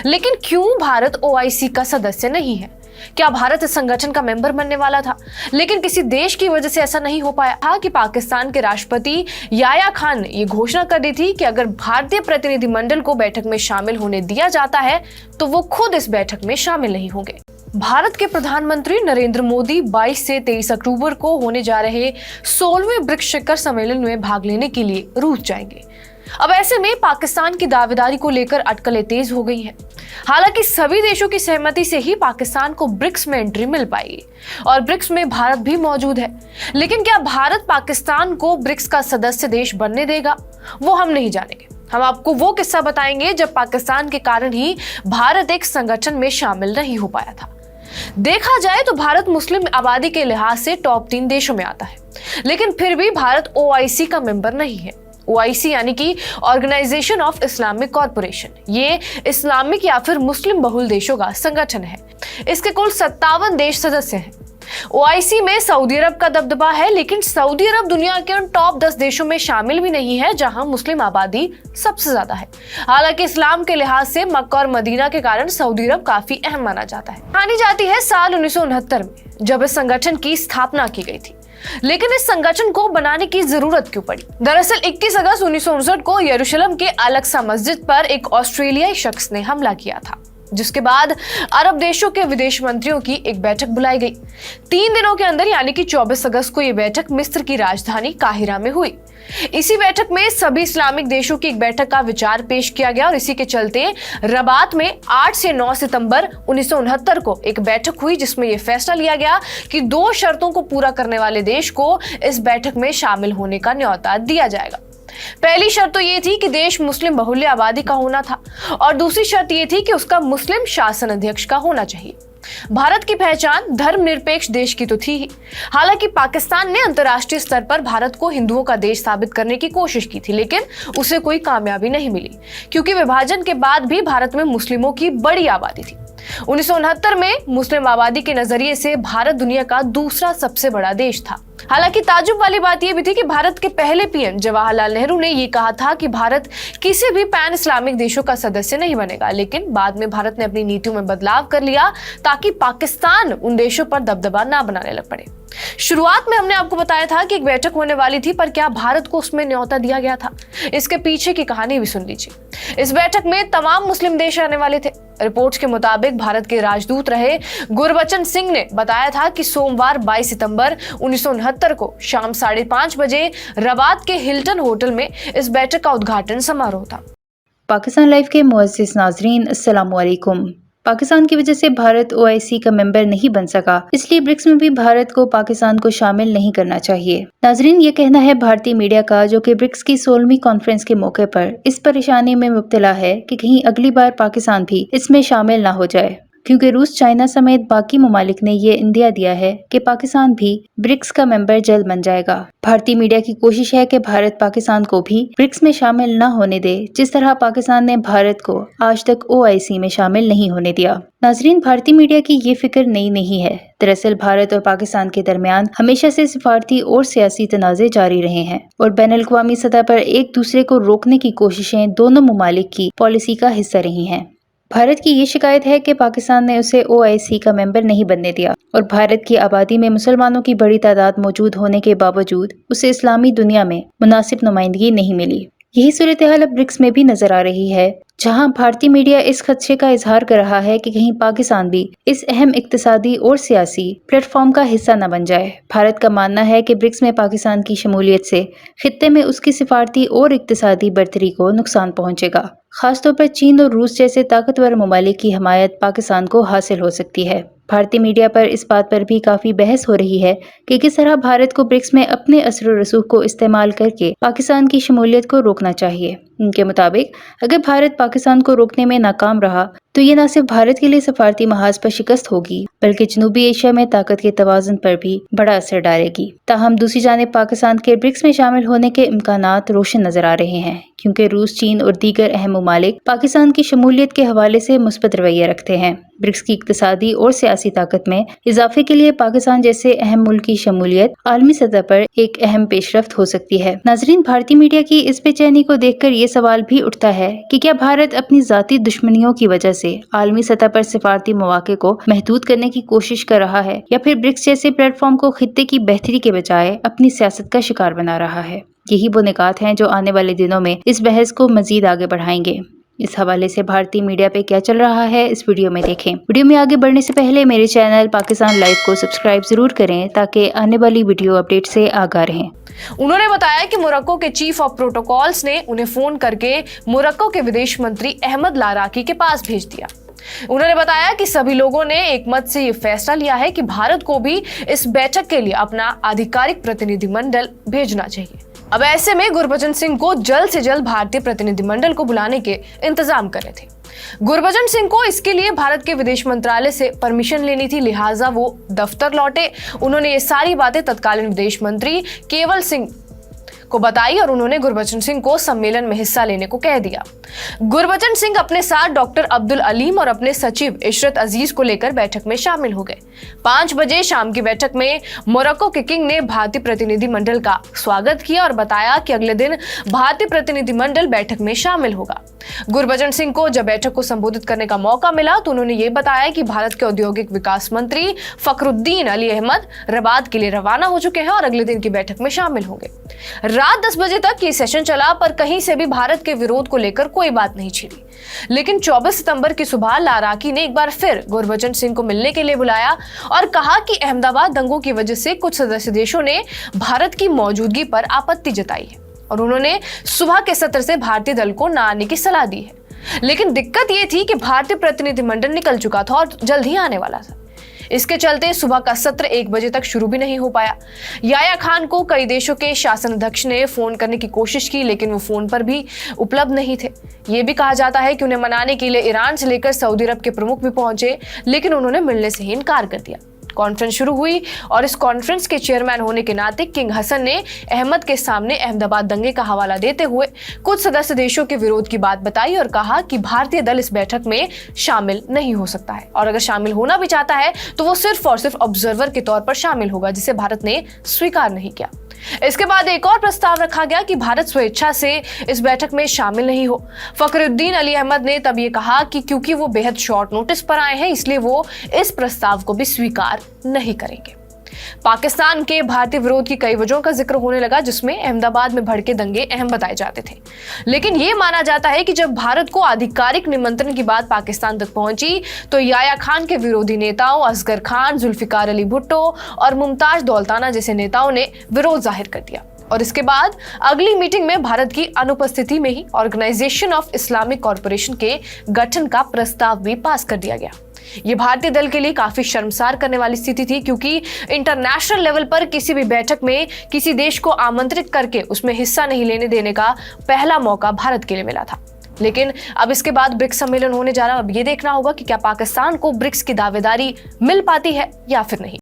लेकिन क्यों भारत ओआईसी का सदस्य नहीं है? क्या भारत इस संगठन का मेंबर बनने वाला था, लेकिन किसी देश की वजह से ऐसा नहीं हो पाया था? कि पाकिस्तान के राष्ट्रपति याया खान ने ये घोषणा कर दी थी कि अगर भारतीय प्रतिनिधिमंडल को बैठक में शामिल होने दिया जाता है तो वो खुद इस बैठक में शामिल नहीं होंगे। भारत के प्रधानमंत्री नरेंद्र मोदी 22 से 23 अक्टूबर को होने जा रहे 16वें ब्रिक्स शिखर सम्मेलन में भाग लेने के लिए रूस जाएंगे। अब ऐसे में पाकिस्तान की दावेदारी को लेकर अटकलें तेज हो गई हैं। हालांकि सभी देशों की सहमति से ही पाकिस्तान को ब्रिक्स में एंट्री मिल पाएगी और ब्रिक्स में भारत भी मौजूद है। लेकिन क्या भारत पाकिस्तान को ब्रिक्स का सदस्य देश बनने देगा, वो हम नहीं जानेंगे। हम आपको वो किस्सा बताएंगे जब पाकिस्तान के कारण ही भारत एक संगठन में शामिल नहीं हो पाया था। देखा जाए तो भारत मुस्लिम आबादी के लिहाज से टॉप 3 देशों में आता है, लेकिन फिर भी भारत ओआईसी का मेंबर नहीं है। ओआईसी यानी कि ऑर्गेनाइजेशन ऑफ इस्लामिक कॉरपोरेशन, ये इस्लामिक या फिर मुस्लिम बहुल देशों का संगठन है। इसके कुल 57 देश सदस्य हैं। ओआईसी में सऊदी अरब का दबदबा है, लेकिन सऊदी अरब दुनिया के उन टॉप 10 देशों में शामिल भी नहीं है जहां मुस्लिम आबादी सबसे ज्यादा है। हालांकि इस्लाम के लिहाज से मक्का और मदीना के कारण सऊदी अरब काफी अहम माना जाता है। मानी जाती है साल 1969 में जब इस संगठन की स्थापना की गई थी। लेकिन इस संगठन को बनाने की जरूरत क्यों पड़ी? दरअसल 21 अगस्त 1959 को यरूशलेम के अल-अक्सा मस्जिद पर एक ऑस्ट्रेलियाई शख्स ने हमला किया था, जिसके बाद अरब देशों के विदेश मंत्रियों की एक बैठक बुलाई गई। 3 दिनों के अंदर यानी कि 24 अगस्त को यह बैठक मिस्र की राजधानी काहिरा में हुई। इसी बैठक में सभी इस्लामिक देशों की एक बैठक का विचार पेश किया गया और इसी के चलते रबात में 8 से 9 सितंबर 1969 को एक बैठक हुई, जिसमें यह फैसला लिया गया कि 2 शर्तों को पूरा करने वाले देश को इस बैठक में शामिल होने का न्योता दिया जाएगा। पहली शर्त तो ये थी कि देश मुस्लिम बहुल्य आबादी का होना था और दूसरी शर्त ये थी कि उसका मुस्लिम शासन अध्यक्ष का होना चाहिए। भारत की पहचान धर्मनिरपेक्ष देश की तो थी ही। हालांकि पाकिस्तान ने अंतर्राष्ट्रीय स्तर पर भारत को हिंदुओं का देश साबित करने की कोशिश की थी, लेकिन उसे कोई कामयाबी नहीं मिली, क्योंकि विभाजन के बाद भी भारत में मुस्लिमों की बड़ी आबादी थी। 1969 में मुस्लिम आबादी के नजरिए से भारत दुनिया का दूसरा सबसे बड़ा देश था। हालांकि ताज्जुब वाली बात यह भी थी कि भारत के पहले पीएम जवाहरलाल नेहरू ने यह कहा था कि भारत किसी भी पैन इस्लामिक देशों का सदस्य नहीं बनेगा, लेकिन बाद में भारत ने अपनी नीतियों में बदलाव कर लिया ताकि पाकिस्तान उन देशों पर दबदबा ना बनाने लग पड़े। शुरुआत में हमने आपको बताया था कि एक बैठक होने वाली थी, पर क्या भारत को उसमें न्योता दिया गया था? इसके पीछे की कहानी भी सुन लीजिए। इस बैठक में तमाम मुस्लिम देश आने वाले थे। रिपोर्ट्स के मुताबिक भारत के राजदूत रहे गुरबचन सिंह ने बताया था कि सोमवार 22 सितंबर 1969 को शाम 5:30 बजे रबात के हिल्टन होटल में इस बैठक का उद्घाटन समारोह था। पाकिस्तान लाइव के मुअज़्ज़िज़ नाज़रीन, अस्सलामु अलैकुम। पाकिस्तान की वजह से भारत ओआईसी का मेंबर नहीं बन सका, इसलिए ब्रिक्स में भी भारत को पाकिस्तान को शामिल नहीं करना चाहिए। नाजरीन, ये कहना है भारतीय मीडिया का, जो कि ब्रिक्स की 16वीं कॉन्फ्रेंस के मौके पर इस परेशानी में मुब्तला है कि कहीं अगली बार पाकिस्तान भी इसमें शामिल ना हो जाए, क्योंकि रूस, चाइना समेत बाकी ममालिक ने ये इंदिया दिया है कि पाकिस्तान भी ब्रिक्स का मेंबर जल्द बन जाएगा। भारतीय मीडिया की कोशिश है कि भारत पाकिस्तान को भी ब्रिक्स में शामिल न होने दे, जिस तरह पाकिस्तान ने भारत को आज तक ओआईसी में शामिल नहीं होने दिया। नाजरीन, भारतीय मीडिया की ये फिक्र नई नहीं है। दरअसल भारत और पाकिस्तान के दरमियान हमेशा से सिफारती और सियासी तनाज़े जारी रहे हैं और बैनुल-अक़वामी सतह पर एक दूसरे को रोकने की कोशिशें दोनों ममालिक की पॉलिसी का हिस्सा रही हैं। भारत की ये शिकायत है कि पाकिस्तान ने उसे ओआईसी का मेंबर नहीं बनने दिया और भारत की आबादी में मुसलमानों की बड़ी तादाद मौजूद होने के बावजूद उसे इस्लामी दुनिया में मुनासिब नुमाइंदगी नहीं मिली। यही सूरत हाल अब ब्रिक्स में भी नजर आ रही है, जहां भारतीय मीडिया इस खदशे का इजहार कर रहा है कि कहीं पाकिस्तान भी इस अहम इक्तिसादी और सियासी प्लेटफॉर्म का हिस्सा न बन जाए। भारत का मानना है कि ब्रिक्स में पाकिस्तान की शमूलियत से खित्ते में उसकी सिफारती और इक्तिसादी बर्तरी को नुकसान पहुंचेगा। खासतौर पर चीन और रूस जैसे ताकतवर ममालिक की हमायत पाकिस्तान को हासिल हो सकती है। भारतीय मीडिया पर इस बात पर भी काफी बहस हो रही है कि किस तरह भारत को ब्रिक्स में अपने असर और रसूख को इस्तेमाल करके पाकिस्तान की शमूलियत को रोकना चाहिए। उनके मुताबिक अगर भारत पाकिस्तान को रोकने में नाकाम रहा तो ये न सिर्फ भारत के लिए सफारती महाज पर शिकस्त होगी, बल्कि जनूबी एशिया में ताकत के तवाज़ुन पर भी बड़ा असर डालेगी। ताहम दूसरी जानिब पाकिस्तान के ब्रिक्स में शामिल होने के इम्कानात रोशन नजर आ रहे हैं, क्योंकि रूस, चीन और दीगर अहम ममालिक पाकिस्तान की शमूलियत के हवाले से मुस्बत रवैया रखते हैं। ब्रिक्स की इक्तिसादी और सियासी ताकत में इजाफे के लिए पाकिस्तान जैसे अहम मुल्क की शमूलियत आलमी सतह पर एक अहम पेशरफ्त हो सकती है। नाजरीन, भारतीय मीडिया की इस बेचैनी को देखकर ये सवाल भी उठता है कि क्या भारत अपनी जाती दुश्मनियों की वजह से आलमी सतह पर सिफारती मौके को महदूद करने की कोशिश कर रहा है या फिर ब्रिक्स जैसे प्लेटफॉर्म को खित्ते की बेहतरी के बजाय अपनी सियासत का शिकार बना रहा है। यही वो निकात हैं जो आने वाले दिनों में इस बहस को मजीद आगे बढ़ाएंगे। इस हवाले से भारतीय मीडिया पे क्या चल रहा है इस वीडियो में देखें। वीडियो में आगे बढ़ने से पहले मेरे चैनल पाकिस्तान लाइव को सब्सक्राइब जरूर करें ताकि आने वाली वीडियो अपडेट से आगाह रहें। उन्होंने बताया कि मोरक्को के चीफ ऑफ प्रोटोकॉल्स ने उन्हें फोन करके मोरक्को के विदेश मंत्री अहमद लाराकी के पास भेज दिया। उन्होंने बताया कि सभी लोगों ने एक मत से ये फैसला लिया है कि भारत को भी इस बैठक के लिए अपना आधिकारिक प्रतिनिधिमंडल भेजना चाहिए। अब ऐसे में गुरबचन सिंह को जल्द से जल्द भारतीय प्रतिनिधिमंडल को बुलाने के इंतजाम करने थे। गुरबचन सिंह को इसके लिए भारत के विदेश मंत्रालय से परमिशन लेनी थी, लिहाजा वो दफ्तर लौटे। उन्होंने ये सारी बातें तत्कालीन विदेश मंत्री केवल सिंह को बताई और उन्होंने गुरबचन सिंह को सम्मेलन में हिस्सा लेने को कह दिया। गुरबचन सिंह अपने साथ डॉक्टर अब्दुल अलीम और अपने सचिव इशरत अजीज को लेकर बैठक में शामिल हो गए। 5 बजे शाम की बैठक में मोरक्को के किंग ने भारतीय प्रतिनिधिमंडल का स्वागत किया और बताया कि अगले दिन भारतीय प्रतिनिधिमंडल बैठक में शामिल होगा। गुरबचन सिंह को जब बैठक को संबोधित करने का मौका मिला तो उन्होंने ये बताया कि भारत के औद्योगिक विकास मंत्री फखरुद्दीन अली अहमद रबात के लिए रवाना हो चुके हैं और अगले दिन की बैठक में शामिल होंगे। रात 10 बजे तक ये सेशन चला पर कहीं से भी भारत के विरोध को लेकर कोई बात नहीं छिड़ी। लेकिन 24 सितंबर की सुबह लाराकी ने एक बार फिर गुरबचन सिंह को मिलने के लिए बुलाया और कहा कि अहमदाबाद दंगों की वजह से कुछ सदस्य देशों ने भारत की मौजूदगी पर आपत्ति जताई है और उन्होंने सुबह के सत्र से भारतीय दल को न आने की सलाह दी है। लेकिन दिक्कत ये थी कि भारतीय प्रतिनिधिमंडल निकल चुका था और जल्द ही आने वाला था। इसके चलते सुबह का सत्र 1 बजे तक शुरू भी नहीं हो पाया। याया खान को कई देशों के शासन अध्यक्ष ने फोन करने की कोशिश की लेकिन वो फोन पर भी उपलब्ध नहीं थे। ये भी कहा जाता है कि उन्हें मनाने के लिए ईरान से लेकर सऊदी अरब के प्रमुख भी पहुंचे लेकिन उन्होंने मिलने से ही इनकार कर दिया। कॉन्फ्रेंस शुरू हुई और इस कॉन्फ्रेंस के चेयरमैन होने के नाते किंग हसन ने अहमद के सामने अहमदाबाद दंगे का हवाला देते हुए कुछ सदस्य देशों के विरोध की बात बताई और कहा कि भारतीय दल इस बैठक में शामिल नहीं हो सकता है और अगर शामिल होना भी चाहता है तो वो सिर्फ और सिर्फ ऑब्जर्वर के तौर पर शामिल होगा, जिसे भारत ने स्वीकार नहीं किया। इसके बाद एक और प्रस्ताव रखा गया कि भारत स्वेच्छा से इस बैठक में शामिल नहीं हो। फखरुद्दीन अली अहमद ने तब ये कहा कि क्योंकि वो बेहद शॉर्ट नोटिस पर आए हैं इसलिए वो इस प्रस्ताव को भी स्वीकार नहीं करेंगे। पाकिस्तान के भारतीय विरोध की कई वजहों का जिक्र होने लगा जिसमें अहमदाबाद में भड़के दंगे अहम बताए जाते थे। लेकिन यह माना जाता है कि जब भारत को आधिकारिक निमंत्रण की बात पाकिस्तान तक पहुंची तो याया खान के विरोधी नेताओं असगर खान, जुल्फिकार अली भुट्टो और मुमताज दौलताना जैसे नेताओं ने विरोध जाहिर कर दिया और इसके बाद अगली मीटिंग में भारत की अनुपस्थिति में ही ऑर्गेनाइजेशन ऑफ इस्लामिक कॉरपोरेशन के गठन का प्रस्ताव भी पास कर दिया गया। ये भारतीय दल के लिए काफी शर्मसार करने वाली स्थिति थी क्योंकि इंटरनेशनल लेवल पर किसी भी बैठक में किसी देश को आमंत्रित करके उसमें हिस्सा नहीं लेने देने का पहला मौका भारत के लिए मिला था। लेकिन अब इसके बाद ब्रिक्स सम्मेलन होने जा रहा है। अब ये देखना होगा कि क्या पाकिस्तान को ब्रिक्स की दावेदारी मिल पाती है या फिर नहीं।